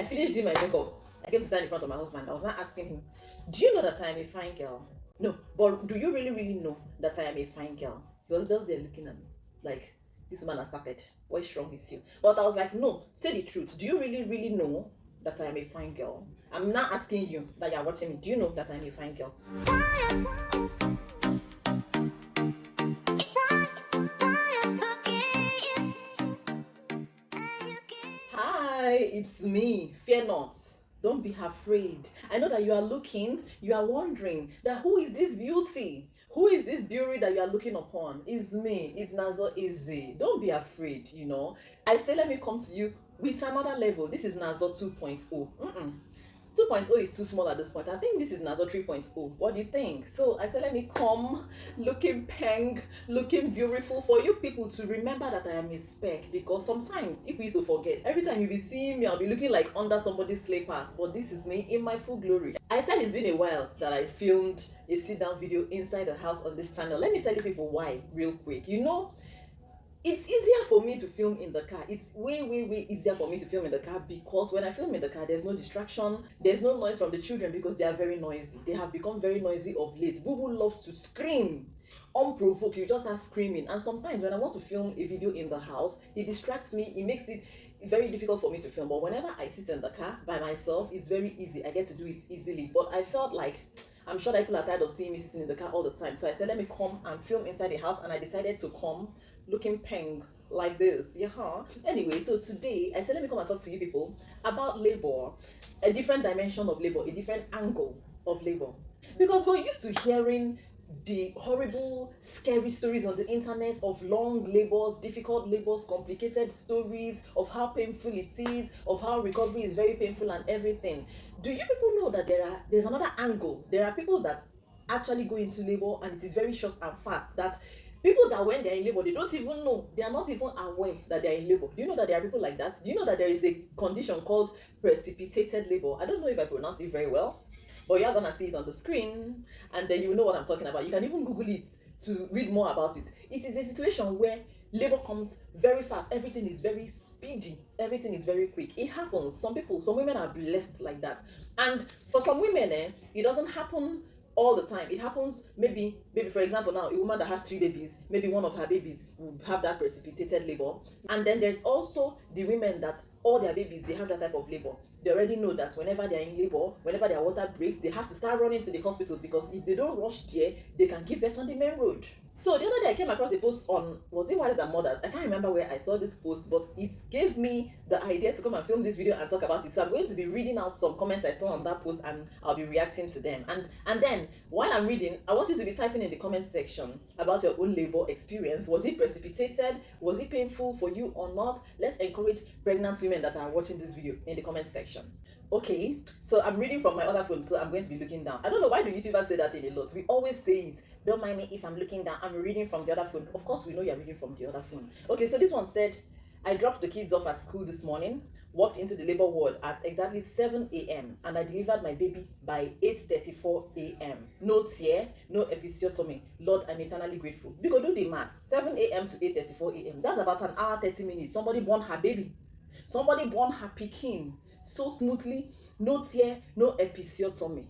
I finished doing my makeup. I came to stand in front of my husband. I was not asking him, do you know that I am a fine girl? No, but do you really, really know that I am a fine girl? He was just there looking at me like, this woman has started. What is wrong with you? But I was like, no, say the truth. Do you really, really know that I am a fine girl? I'm not asking you that you're watching me. Do you know that I am a fine girl? Hi, it's me. Fear not. Don't be afraid. I know that you are looking, you are wondering that who is this beauty? Who is this beauty that you are looking upon? It's me. It's nazor.ezeh. Don't be afraid, I say let me come to you with another level. This is Nazor 2.0. 2.0 is too small at this point. I think this is Nazor 3.0. What do you think? So I said, let me come looking peng, looking beautiful for you people to remember that I am a speck, because sometimes people used to forget. Every time you be seeing me, I'll be looking like under somebody's slippers, but this is me in my full glory. I said it's been a while that I filmed a sit-down video inside the house on this channel. Let me tell you people why real quick. It's easier for me to film in the car. It's way easier for me to film in the car because when I film in the car, there's no distraction, there's no noise from the children because they are very noisy. They have become very noisy of late. Boo Boo loves to scream unprovoked. You just start screaming, and sometimes when I want to film a video in the house, it distracts me. It makes it very difficult for me to film. But whenever I sit in the car by myself, it's very easy. I get to do it easily. But I felt like, I'm sure that people are tired of seeing me sitting in the car all the time, so I said let me come and film inside the house, and I decided to come looking peng like this. Anyway, so today I said let me come and talk to you people about labor, a different dimension of labor, a different angle of labor, because we're used to hearing the horrible, scary stories on the internet of long labors, difficult labors, complicated stories of how painful it is, of how recovery is very painful and everything. Do you people know that there's another angle? There are people that actually go into labor and it is very short and fast. That people that when they're in labor, they don't even know, they are not even aware that they're in labor. Do you know that there are people like that? Do you know that there is a condition called precipitated labor? I don't know if I pronounced it very well, but you're gonna see it on the screen and then you know what I'm talking about. You can even Google it to read more about it. It is a situation where labor comes very fast, everything is very speedy, everything is very quick. It happens. Some women are blessed like that, and for some women it doesn't happen all the time. It happens maybe for example, now a woman that has 3 babies, maybe one of her babies will have that precipitated labor. And then there's also the women that all their babies, they have that type of labor. They already know that whenever they're in labor, whenever their water breaks, they have to start running to the hospital, because if they don't rush there, they can give birth on the main road. So the other day I came across a post on, was it Wives and Mothers? I can't remember where I saw this post, but it gave me the idea to come and film this video and talk about it. So I'm going to be reading out some comments I saw on that post and I'll be reacting to them. And then while I'm reading, I want you to be typing in the comment section about your own labor experience. Was it precipitated? Was it painful for you or not? Let's encourage pregnant women that are watching this video in the comment section. Okay, so I'm reading from my other phone, so I'm going to be looking down. I don't know, why do YouTubers say that thing a lot? We always say it. Don't mind me if I'm looking down. I'm reading from the other phone. Of course, we know you're reading from the other phone. Okay, so this one said, I dropped the kids off at school this morning, walked into the labor ward at exactly 7 a.m. and I delivered my baby by 8:34 a.m. No tear, no episiotomy. Lord, I'm eternally grateful. We go do the math. 7 a.m. to 8:34 a.m. That's about an hour, 30 minutes. Somebody born her baby. Somebody born her pikin so smoothly, no tear, no episiotomy.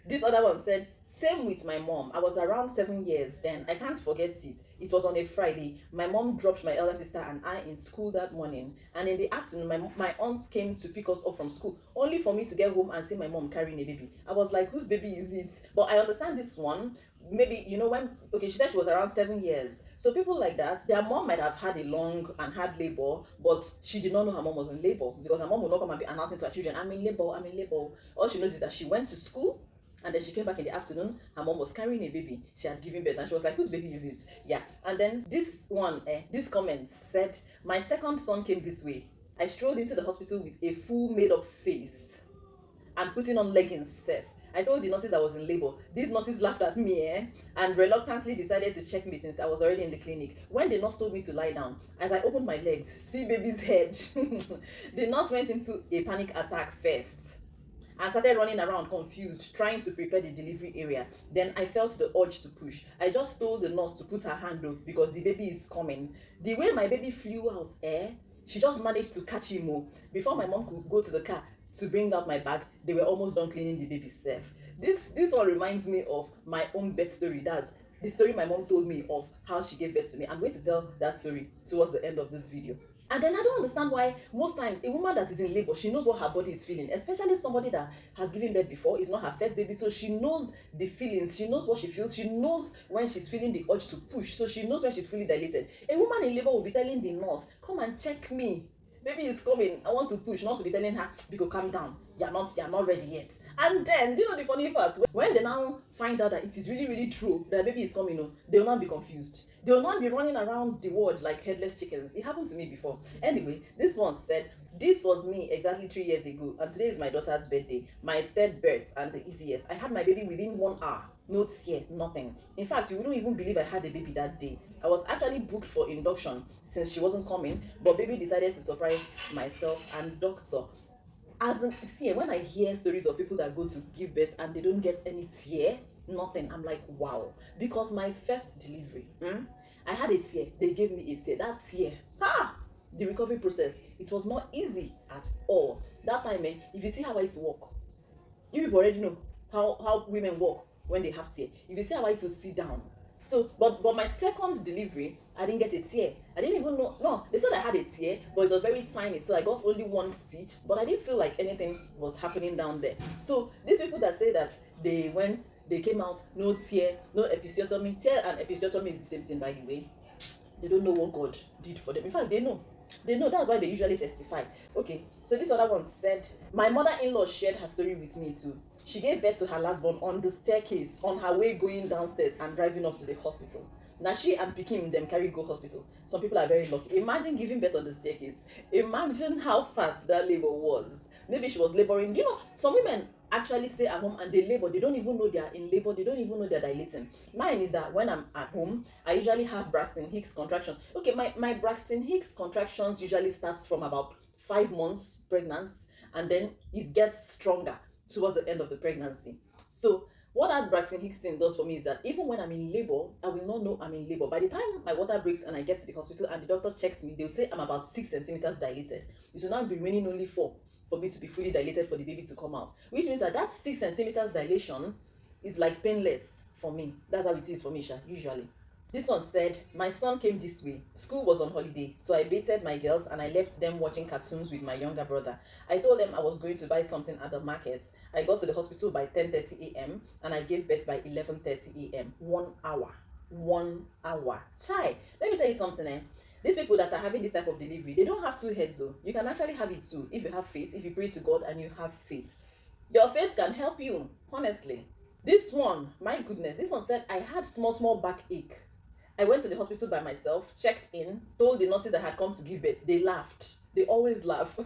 This other one said, same with my mom. I was around 7 years then. I can't forget it. It was on a Friday. My mom dropped my elder sister and I in school that morning. And in the afternoon, my aunts came to pick us up from school, only for me to get home and see my mom carrying a baby. I was like, whose baby is it? But I understand this one. Maybe, she said she was around 7 years. So people like that, their mom might have had a long and hard labor, but she did not know her mom was in labor, because her mom will not come and be announcing to her children, I'm in labor, I'm in labor. All she knows is that she went to school, and then she came back in the afternoon, her mom was carrying a baby, she had given birth, and she was like, whose baby is it? Yeah. And then this one, this comment said, my second son came this way. I strolled into the hospital with a full made-up face and putting on leggings safe. I told the nurses I was in labor. These nurses laughed at me and reluctantly decided to check me since I was already in the clinic. When the nurse told me to lie down, as I opened my legs, see baby's head. The nurse went into a panic attack first and started running around confused, trying to prepare the delivery area. Then I felt the urge to push. I just told the nurse to put her hand up because the baby is coming. The way my baby flew out, she just managed to catch him before my mom could go to the car. to bring out my bag, they were almost done cleaning the baby self. This one reminds me of my own birth story. That's the story my mom told me of how she gave birth to me. I'm going to tell that story towards the end of this video. And then I don't understand why most times a woman that is in labor, she knows what her body is feeling, especially somebody that has given birth before. It's not her first baby, so she knows the feelings, she knows what she feels, she knows when she's feeling the urge to push, so she knows when she's feeling dilated. A woman in labor will be telling the nurse, come and check me, baby is coming, I want to push. Nurse will be telling her, Biko, calm down, you're not ready yet. And then, do you know the funny part? When they now find out that it is really, really true that baby is coming, they will not be confused. They will not be running around the world like headless chickens. It happened to me before. Anyway, this one said, this was me exactly 3 years ago, and today is my daughter's birthday, my third birth and the easiest. I had my baby within 1 hour. No tear, nothing. In fact, you wouldn't even believe I had a baby that day. I was actually booked for induction since she wasn't coming, but baby decided to surprise myself and doctor. As in, see, when I hear stories of people that go to give birth and they don't get any tear, nothing, I'm like, wow. Because my first delivery, I had a tear. They gave me a tear. That tear, the recovery process, it was not easy at all. That time, if you see how I used to walk, you people already know how women walk when they have tear. If you see how I used to sit down. So, but my second delivery, I didn't get a tear. I didn't even know. No, they said I had a tear, but it was very tiny, so I got only one stitch. But I didn't feel like anything was happening down there. So these people that say that they came out, no tear, no episiotomy. Tear and episiotomy is the same thing, by the way. They don't know what God did for them. In fact, they know. They know. That's why they usually testify. Okay, so this other one said, my mother-in-law shared her story with me too. She gave birth to her last born on the staircase on her way going downstairs and driving off to the hospital. Now she and Pikin them carry go hospital. Some people are very lucky. Imagine giving birth on the staircase. Imagine how fast that labor was. Maybe she was laboring. You know, some women actually stay at home and they labor. They don't even know they are in labor. They don't even know they're dilating. Mine is that when I'm at home, I usually have Braxton Hicks contractions. Okay, my Braxton Hicks contractions usually starts from about 5 months pregnant, and then it gets stronger towards the end of the pregnancy. So what that Braxton Hicks thing does for me is that even when I'm in labor, I will not know I'm in labor. By the time my water breaks and I get to the hospital and the doctor checks me, they'll say I'm about 6 centimeters dilated. It will now be remaining only 4 for me to be fully dilated for the baby to come out. Which means that 6 centimeters dilation is like painless for me. That's how it is for me, usually. This one said, my son came this way. School was on holiday, so I baited my girls and I left them watching cartoons with my younger brother. I told them I was going to buy something at the market. I got to the hospital by 10:30 a.m. and I gave birth by 11:30 a.m. 1 hour. 1 hour. Chai, let me tell you something, These people that are having this type of delivery, they don't have two heads, though. You can actually have it too if you have faith, if you pray to God and you have faith. Your faith can help you, honestly. This one, my goodness, this one said, I had small backache. I went to the hospital by myself, checked in, told the nurses I had come to give birth. They laughed. They always laugh.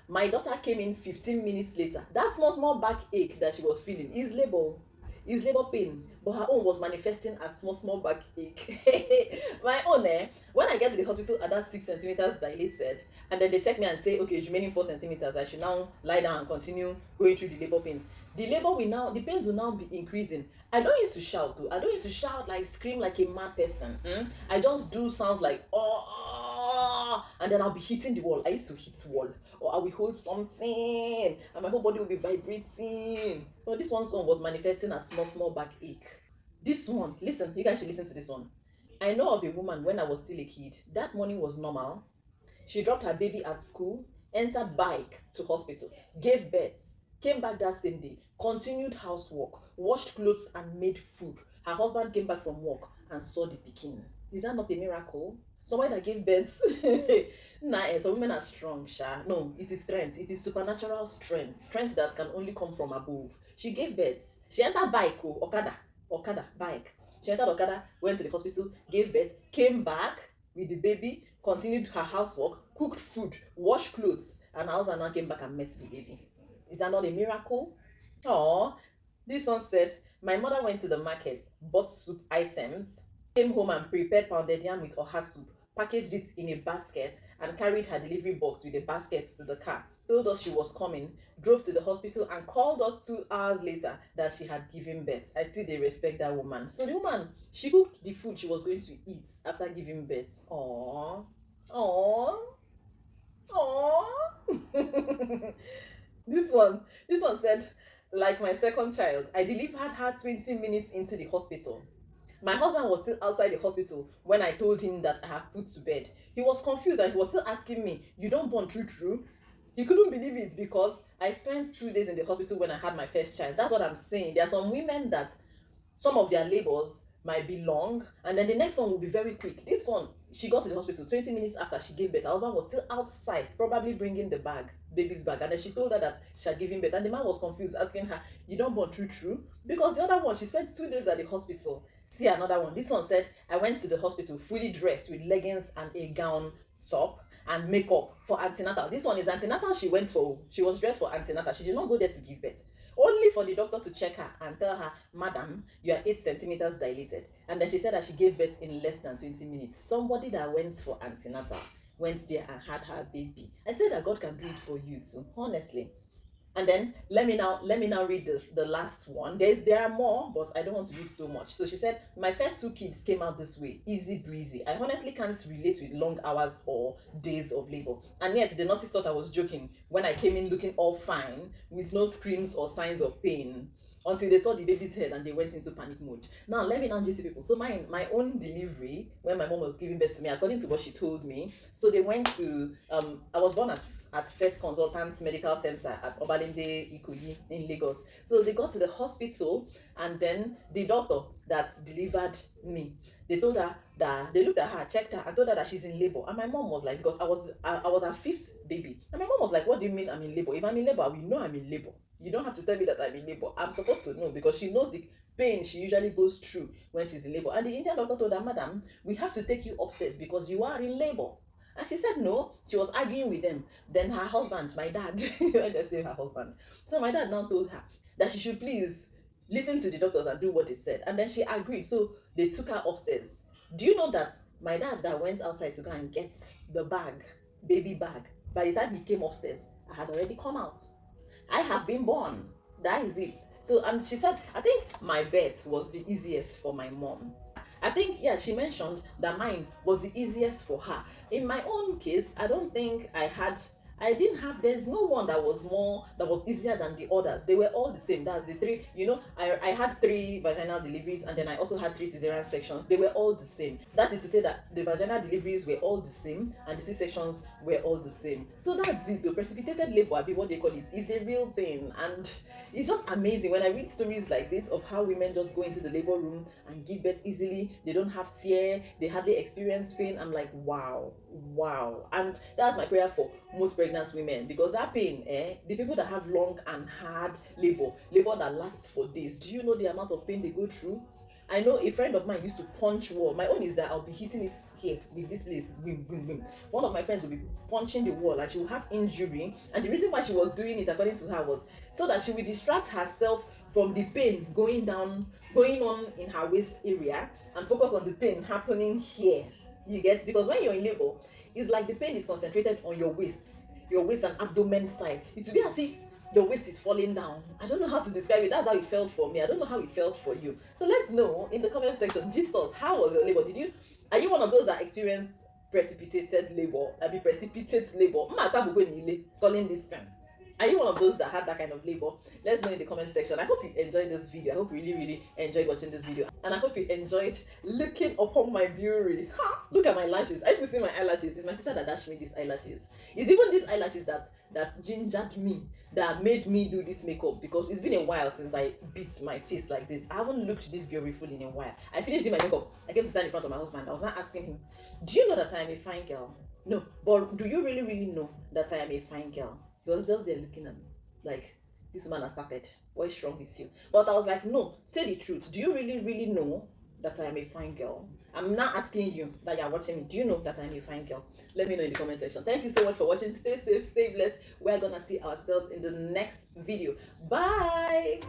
My daughter came in 15 minutes later. That small backache that she was feeling is labor pain, but her own was manifesting as small backache. My own, when I get to the hospital at that 6 centimeters dilated, and then they check me and say, okay, it's remaining 4 centimeters, I should now lie down and continue going through the labor pains. The pains will now be increasing. I don't used to shout though. I don't used to shout, like scream like a mad person. I just do sounds like, oh, and then I'll be hitting the wall. I used to hit wall, or I will hold something and my whole body will be vibrating. So this one song was manifesting as small backache. This one, listen, you guys should listen to this one. I know of a woman when I was still a kid. That morning was normal. She dropped her baby at school, entered bike to hospital, gave birth, came back that same day, continued housework, washed clothes and made food. Her husband came back from work and saw the pikin. Is that not a miracle? Someone that gave birth. Nah, some women are strong, sha. No, it is strength. It is supernatural strength. Strength that can only come from above. She gave birth. She entered bike, bike. She entered Okada, went to the hospital, gave birth, came back with the baby, continued her housework, cooked food, washed clothes, and her husband now came back and met the baby. Is that not a miracle? Oh, this one said, my mother went to the market, bought soup items, came home and prepared pounded yam with oha soup, packaged it in a basket, and carried her delivery box with the basket to the car. Told us she was coming, drove to the hospital, and called us 2 hours later that she had given birth. I still dey respect that woman. So the woman, she cooked the food she was going to eat after giving birth. Aww. Aww. Aww. This one said, like my second child, I delivered her 20 minutes into the hospital. My husband was still outside the hospital when I told him that I have put to bed. He was confused and he was still asking me, "You don't born true true?" He couldn't believe it because I spent 2 days in the hospital when I had my first child. That's what I'm saying. There are some women that some of their labors might be long and then the next one will be very quick. This one, she got to the hospital 20 minutes after she gave birth. Her husband was still outside, probably bringing the bag, baby's bag, and then she told her that she had given birth, and the man was confused, asking her, "You don't born true true?" Because the other one, she spent 2 days at the hospital. See another one. This one said, I went to the hospital fully dressed with leggings and a gown top and makeup for antenatal. This one is antenatal she went for. She was dressed for antenatal. She did not go there to give birth. Only for the doctor to check her and tell her, "Madam, you are 8 centimeters dilated." And then she said that she gave birth in less than 20 minutes. Somebody that went for antenatal went there and had her baby. I said that God can do it for you too, honestly. And then let me now read the last one. There are more, but I don't want to read so much. So she said, my first two kids came out this way, easy breezy. I honestly can't relate with long hours or days of labor. And yet the nurses thought I was joking when I came in looking all fine with no screams or signs of pain, until they saw the baby's head and they went into panic mode. Now let me now just see people. So my own delivery, when my mom was giving birth to me, according to what she told me, so they went to I was born at First Consultants Medical Center at Obalende Ikoyi in Lagos. So they got to the hospital, and then the doctor that delivered me, they told her that they looked at her, checked her, and told her that she's in labor. And my mom was like, because I was her fifth baby, and my mom was like, "What do you mean I'm in labor? If I'm in labor, we know I'm in labor. You don't have to tell me that I'm in labor. I'm supposed to know," because she knows the pain she usually goes through when she's in labor. And the Indian doctor told her, "Madam, we have to take you upstairs because you are in labor." And she said no. She was arguing with them. Then her husband, my dad, when they say her husband, so my dad now told her that she should please listen to the doctors and do what they said. And then she agreed. So they took her upstairs. Do you know that my dad that went outside to go and get the bag, baby bag, by the time he came upstairs, I had already come out. I have been born. That is it. So, and she said, I think my birth was the easiest for my mom. I think, yeah, she mentioned that mine was the easiest for her. In my own case, I don't think I didn't have, there's no one that was easier than the others. They were all the same. That's the three, I had 3 vaginal deliveries, and then I also had 3 cesarean sections. They were all the same. That is to say that the vaginal deliveries were all the same and the C-sections were all the same. So that's it. The precipitated labor, I mean, what they call it, is a real thing. And it's just amazing when I read stories like this of how women just go into the labor room and give birth easily. They don't have tear, they hardly experience pain. I'm like, wow, wow. And that's my prayer for most pregnant women, because that pain, the people that have long and hard labor that lasts for days, do you know the amount of pain they go through? I know a friend of mine used to punch wall. My own is that I'll be hitting it here with this place. Boom, boom, boom. One of my friends will be punching the wall and she will have injury. And the reason why she was doing it, according to her, was so that she would distract herself from the pain going on in her waist area, and focus on the pain happening here. You get? Because when you're in labor, it's like the pain is concentrated on your waist and abdomen side. It will be as if the waist is falling down. I don't know how to describe it. That's how it felt for me. I don't know how it felt for you. So let's know in the comment section. Gist us, how was your labor? Are you one of those that experienced precipitated labor? I mean, precipitate labor. Calling this thing. Are you one of those that had that kind of labor? Let's know in the comment section. I hope you enjoyed this video. I hope you really, really enjoyed watching this video. And I hope you enjoyed looking upon my beauty. Ha! Look at my lashes. I even see my eyelashes. It's my sister that dashed me these eyelashes. It's even these eyelashes that gingered me, that made me do this makeup, because it's been a while since I beat my face like this. I haven't looked this beautiful in a while. I finished doing my makeup. I came to stand in front of my husband. I was not asking him, "Do you know that I am a fine girl?" No, but do you really, really know that I am a fine girl? He was just there looking at me like, "This woman has started. What is wrong with you?" But I was like, "No, say the truth. Do you really, really know that I am a fine girl?" I'm not asking you that you're watching me. Do you know that I'm a fine girl? Let me know in the comment section. Thank you so much for watching. Stay safe, stay blessed. We're gonna see ourselves in the next video. Bye.